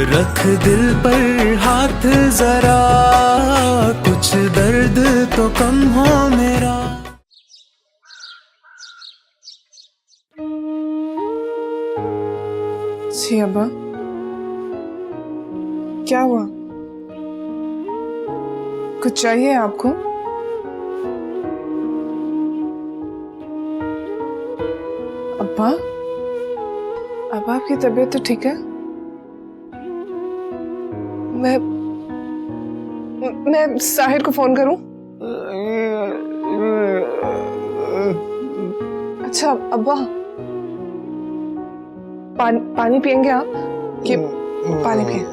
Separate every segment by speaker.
Speaker 1: रख दिल पर हाथ जरा, कुछ दर्द तो कम हो मेरा।
Speaker 2: जी अब्बा, क्या हुआ? कुछ चाहिए आपको? अब्बा, अब्बा आपकी तबीयत तो ठीक है? मैं साहिर को फोन करूं? अच्छा अब्बा, पानी पियेंगे आप? कि पानी पिए?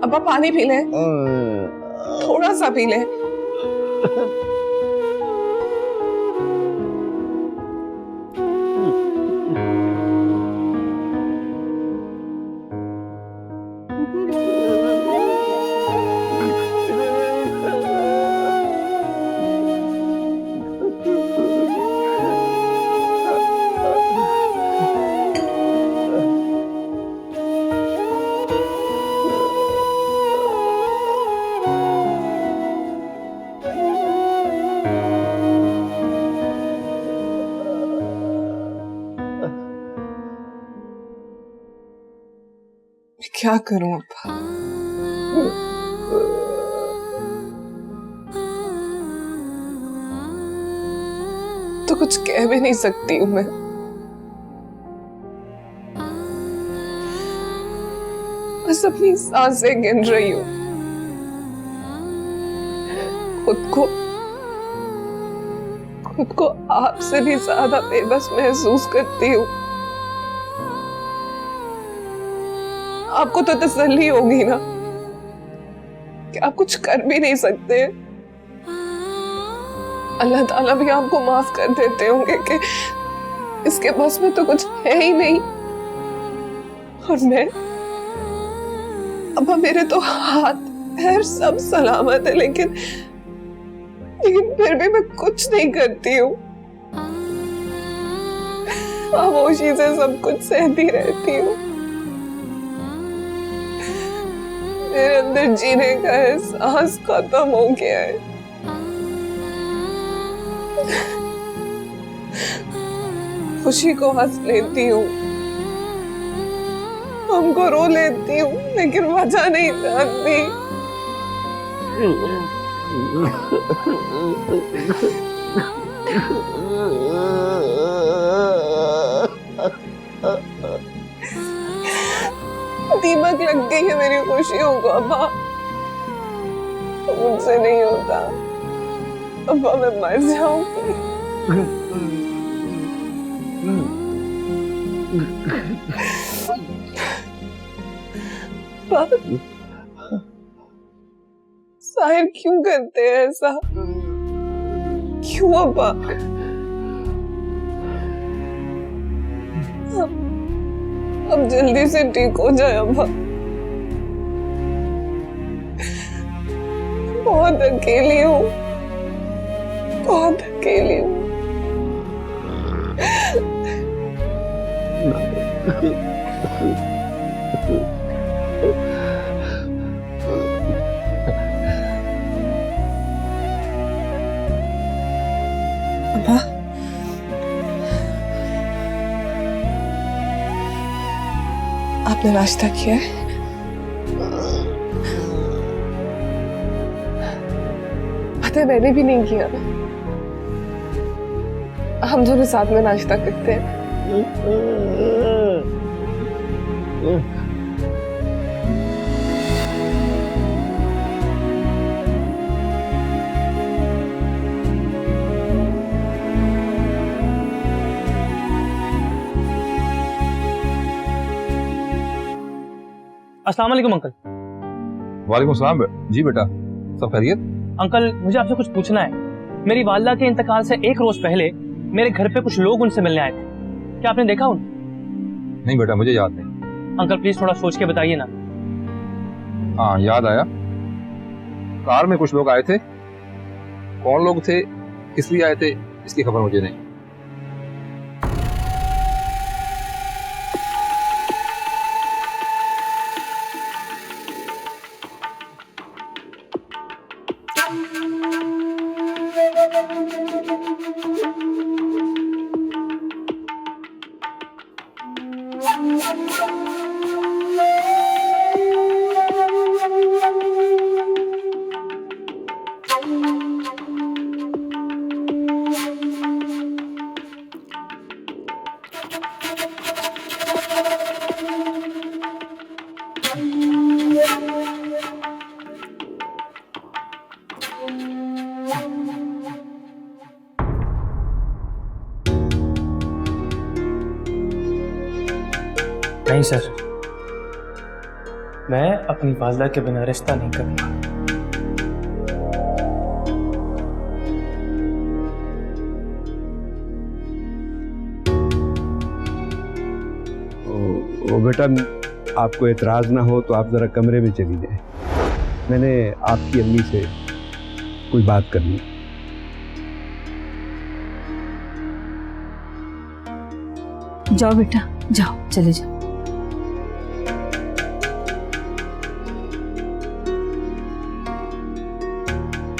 Speaker 2: अब्बा पानी पी लें, थोड़ा सा पी लें। क्या करूं अब्बा? तो कुछ कह भी नहीं सकती हूँ मैं। बस अपनी सांसें गिन रही हूँ, खुद को आपसे भी ज्यादा बेबस महसूस करती हूँ। आपको तो तसल्ली होगी ना कि आप कुछ कर भी नहीं सकते। अल्लाह ताला भी आपको माफ कर देते होंगे कि इसके बस में तो कुछ है ही नहीं। और मैं, अब्बा मेरे तो हाथ पैर सब सलामत है, लेकिन फिर भी मैं कुछ नहीं करती हूँ। खामोशी से सब कुछ सहती रहती हूँ। मेरे अंदर जीने का एहसास खत्म हो गया है। खुशी को हंस लेती हूँ, हमको रो लेती हूँ, लेकिन वजह नहीं जानती। दीमक लग गई है मेरी खुशियों को अब्बा, मुझसे नहीं होता अब्बा, मैं मर जाऊंगी। साहिर क्यों करते हैं ऐसा? क्यों अब्बा? अब जल्दी से ठीक हो जाए अब्बा। बहुत अकेली हूँ, बहुत अकेली हूँ। अब्बा, आपने नाश्ता किया है? पता है मैंने भी नहीं किया। हम दोनों साथ में नाश्ता करते हैं।
Speaker 3: अस्सलाम वालेकुम अंकल।
Speaker 4: वालेकुम सलाम। जी बेटा, सब खैरियत?
Speaker 3: अंकल मुझे आपसे कुछ पूछना है। मेरी वालिदा के इंतकाल से एक रोज पहले मेरे घर पे कुछ लोग उनसे मिलने आए थे, क्या आपने देखा उन्हें?
Speaker 4: नहीं बेटा, मुझे याद नहीं।
Speaker 3: अंकल प्लीज थोड़ा सोच के बताइए ना।
Speaker 4: हाँ याद आया, कार में कुछ लोग आए थे। कौन लोग थे, किस लिए आए थे, इसकी खबर मुझे नहीं।
Speaker 3: नहीं सर, मैं अपनी वालदा के बिना रिश्ता नहीं करूंगा।
Speaker 5: ओ बेटा, आपको एतराज ना हो तो आप जरा कमरे में चली जाए, मैंने आपकी अम्मी से कोई बात करनी।
Speaker 6: जाओ बेटा, जाओ, चले जाओ।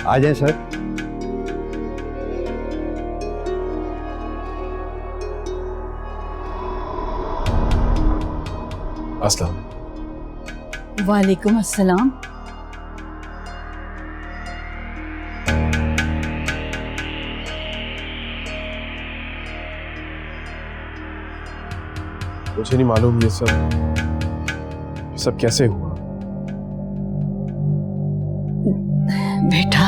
Speaker 5: आ जाए सर।
Speaker 7: अस्सलाम।
Speaker 6: वालेकुम अस्सलाम।
Speaker 7: मुझे नहीं मालूम ये सब कैसे हुआ।
Speaker 6: बेटा,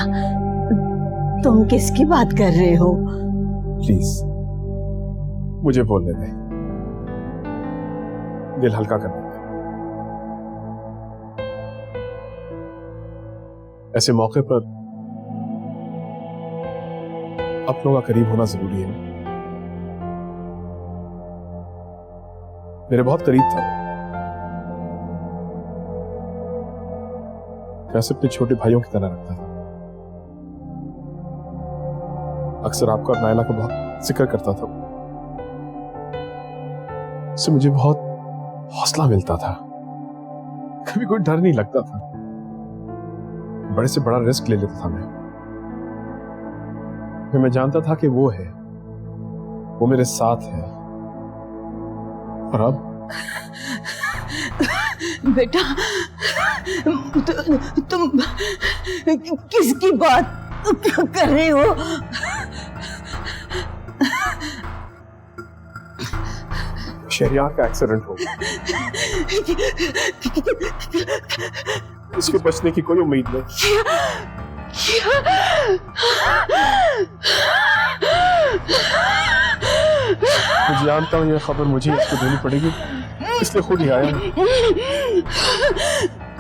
Speaker 6: तुम किसकी बात कर रहे हो?
Speaker 7: प्लीज मुझे बोलने दें, दिल हल्का करने दें। ऐसे मौके पर अपनों का करीब होना जरूरी है। मेरे बहुत करीब था, मैं उसे अपने छोटे भाइयों की तरह रखता था। अक्सर आपका और नायला का बहुत जिक्र करता था, उससे मुझे बहुत हौसला मिलता था, कभी कोई डर नहीं लगता था। बड़े से बड़ा रिस्क ले लेता था मैं जानता था कि वो है, वो मेरे साथ है। और अब
Speaker 6: बेटा, तुम किसकी बात कर रहे हो?
Speaker 7: शहरियार का एक्सीडेंट हो गया, इसके बचने की कोई उम्मीद नहीं। मैं जानता हूँ ये खबर मुझे इसको देनी पड़ेगी, इसलिए खुद ही आया।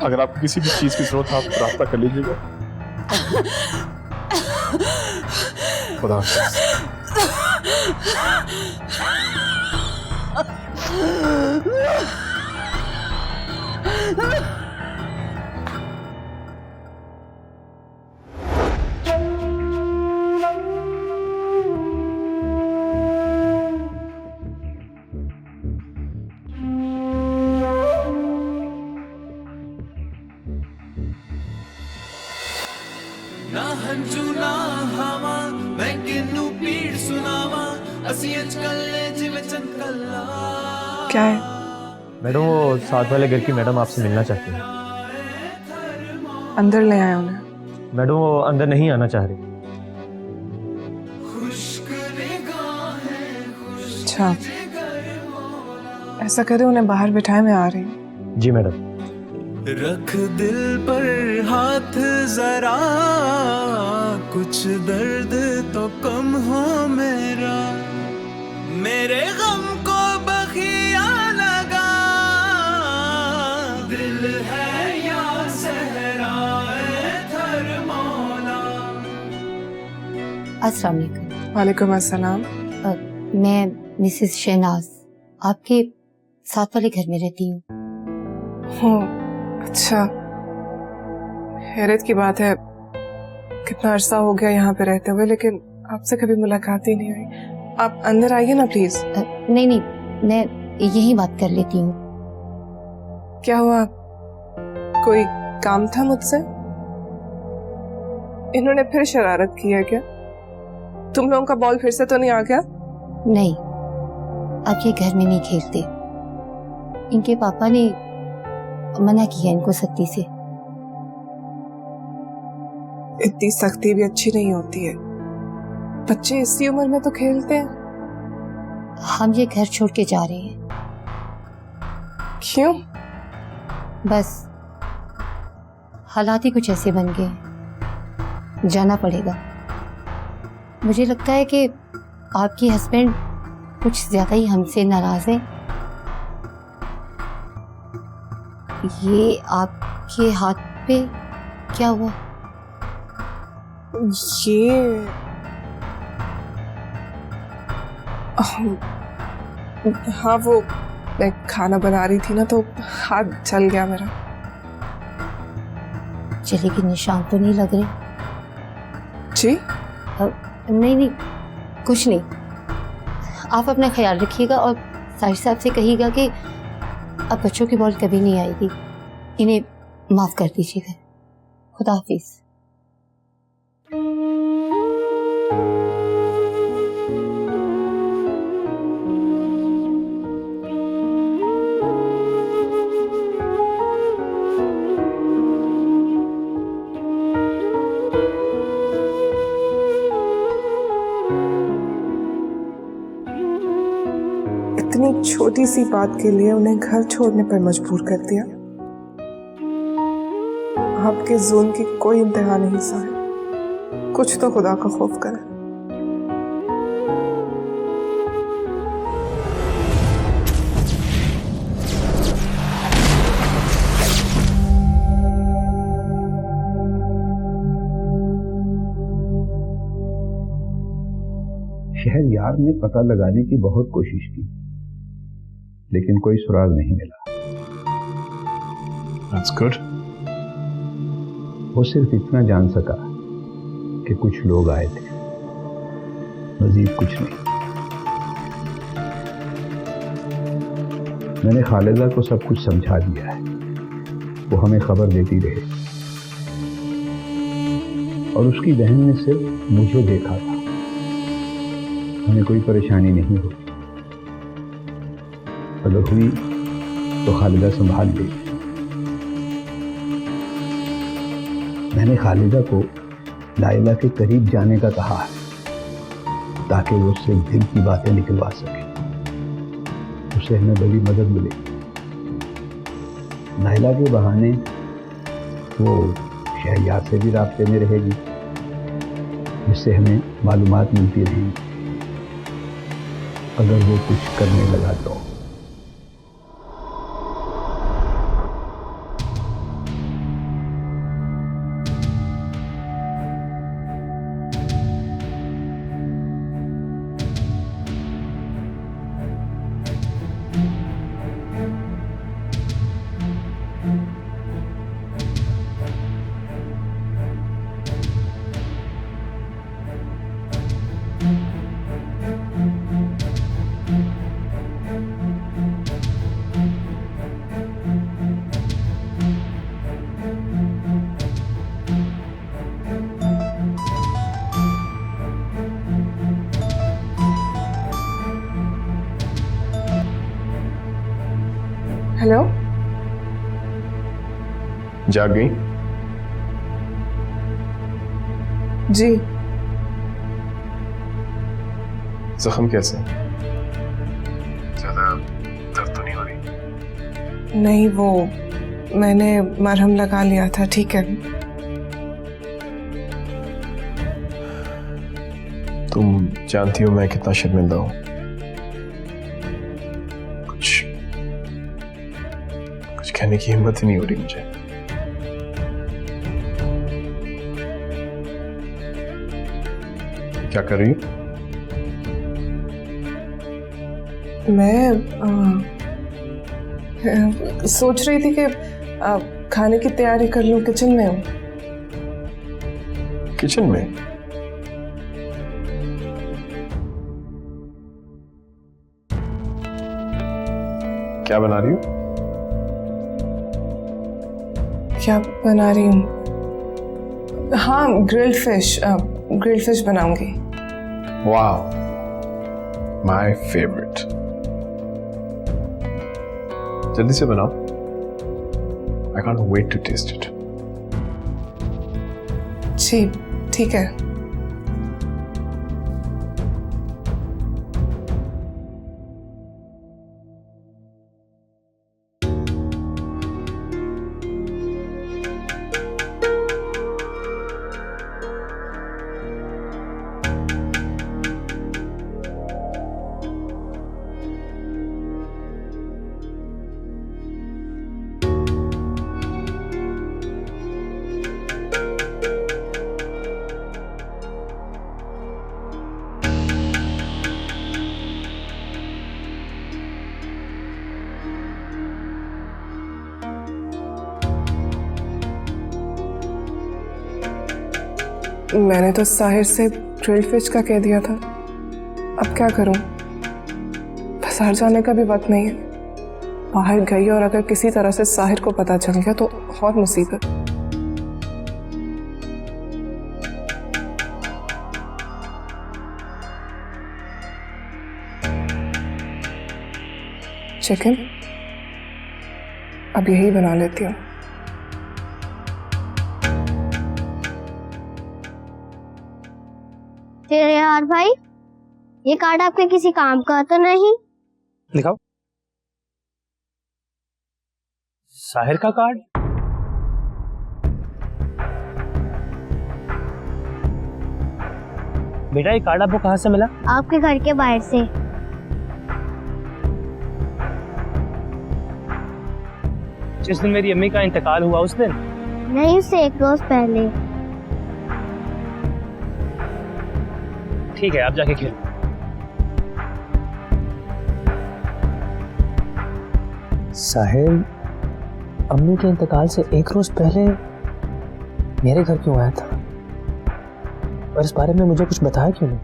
Speaker 7: अगर आपको किसी भी चीज की जरूरत है आप रास्ता कर लीजिएगा। खुदा हाफिज़।
Speaker 1: ना हंजू ना हवा मैं किन्नू पीड़ सुनावा असी अजकल्ले जिवे चंकल्ला।
Speaker 2: क्या है?
Speaker 3: मैडम, वो साथ वाले घर की मैडम आपसे मिलना चाहती है।
Speaker 2: अंदर ले आए उन्हें।
Speaker 3: मैडम, वो अंदर नहीं आना चाह रही।
Speaker 2: अच्छा, ऐसा करे उन्हें बाहर बिठाए, मैं आ रही हूँ।
Speaker 3: जी मैडम।
Speaker 1: रख दिल पर हाथ जरा, कुछ दर्द तो कम हो मेरा, मेरे गम को बखिया लगा, दिल है या सहरा थर मौला।
Speaker 8: अस्सलाम वालेकुम।
Speaker 2: वालेकुम अस्सलाम।
Speaker 8: मैं मिसेस शहनाज आपके साथ वाले घर में रहती हूँ।
Speaker 2: अच्छा, हैरत की बात है, कितना अरसा हो गया यहाँ पे रहते हुए, लेकिन आपसे कभी मुलाकात ही नहीं हुई। आप अंदर आइए ना प्लीज।
Speaker 8: नहीं नहीं, मैं यही बात कर लेती हूँ।
Speaker 2: क्या हुआ, कोई काम था मुझसे? इन्होंने फिर शरारत की है क्या? तुम लोगों का बॉल फिर से तो नहीं आ गया?
Speaker 8: नहीं, आप ये घर में नहीं खेलते। इनके पापा ने मना किया इनको सख्ती से।
Speaker 2: इतनी सख्ती भी अच्छी नहीं होती है, बच्चे इसी उम्र में तो खेलते हैं।
Speaker 8: हम ये घर छोड़ के जा रहे हैं।
Speaker 2: क्यों?
Speaker 8: बस हालात ही कुछ ऐसे बन गए, जाना पड़ेगा। मुझे लगता है कि आपके हस्बैंड कुछ ज्यादा ही हमसे नाराज है। ये आपके हाथ पे क्या हुआ?
Speaker 2: ये हाँ, वो मैं खाना बना रही थी ना तो हाथ जल गया मेरा।
Speaker 8: चले के निशान तो नहीं लग रहे?
Speaker 2: जी
Speaker 8: नहीं नहीं, कुछ नहीं। आप अपना ख्याल रखिएगा और साहिर साहब से कहिएगा कि अब बच्चों की बॉल कभी नहीं आएगी, इन्हें माफ कर दीजिएगा। खुदा हाफिज।
Speaker 2: इतनी छोटी सी बात के लिए उन्हें घर छोड़ने पर मजबूर कर दिया। आपके जुल्म की कोई इंतहा नहीं साहिब, कुछ तो खुदा का खौफ करें।
Speaker 5: शहरयार ने पता लगाने की बहुत कोशिश की, लेकिन कोई सुराग नहीं मिला।
Speaker 7: That's good.
Speaker 5: वो सिर्फ इतना जान सका कि कुछ लोग आए थे, मजीद कुछ नहीं। मैंने खालिदा को सब कुछ समझा दिया है, वो हमें खबर देती रहे। और उसकी बहन ने सिर्फ मुझे देखा था, हमें कोई परेशानी नहीं हुई। अगर हुई तो खालिदा संभाल लेगी। मैंने खालिदा को लाइला के करीब जाने का कहा है ताकि वो उससे दिल की बातें निकलवा सके, उसे हमें बड़ी मदद मिलेगी। लाइला के बहाने वो शहरयार से भी राब्ते में रहेगी, जिससे हमें मालूमात मिलती रहेंगी अगर वो कुछ करने लगा तो।
Speaker 2: हेलो,
Speaker 7: जाग गई?
Speaker 2: जी
Speaker 7: जख्म कैसे? ज्यादा दर्द तो नहीं हो रही?
Speaker 2: नहीं, वो मैंने मरहम लगा लिया था, ठीक है।
Speaker 7: तुम जानती हो मैं कितना शर्मिंदा हूं। कुछ कहने की हिम्मत ही नहीं हो रही मुझे। क्या कर रही हो?
Speaker 2: मैं सोच रही थी कि खाने की तैयारी कर लूं, किचन में हूँ।
Speaker 7: किचन में? क्या बना रही हो?
Speaker 2: क्या बना रही हूँ? हाँ, ग्रिल्ड फिश बनाऊंगी।
Speaker 7: वाह, माय फेवरेट। जल्दी से बनाओ। I can't wait to taste it.
Speaker 2: जी ठीक है। मैंने तो साहिर से ग्रिल्ड फिश का कह दिया था। अब क्या करूं? बाजार जाने का भी वक्त नहीं है। बाहर गई और अगर किसी तरह से साहिर को पता चल गया तो और मुसीबत। चिकन अब यही बना लेती हूँ।
Speaker 9: तेरे यार भाई, ये कार्ड आपके किसी काम का तो नहीं?
Speaker 3: दिखाओ। साहिर का कार्ड? बेटा ये कार्ड आपको कहाँ से मिला?
Speaker 9: आपके घर के बाहर से।
Speaker 3: जिस दिन मेरी अम्मी का इंतकाल हुआ उस दिन?
Speaker 9: नहीं, उससे 1 रोज पहले।
Speaker 3: ठीक है, आप जाके खेलो। साहिल अम्मी के इंतकाल से 1 रोज पहले मेरे घर क्यों आया था और इस बारे में मुझे कुछ बताया क्यों नहीं?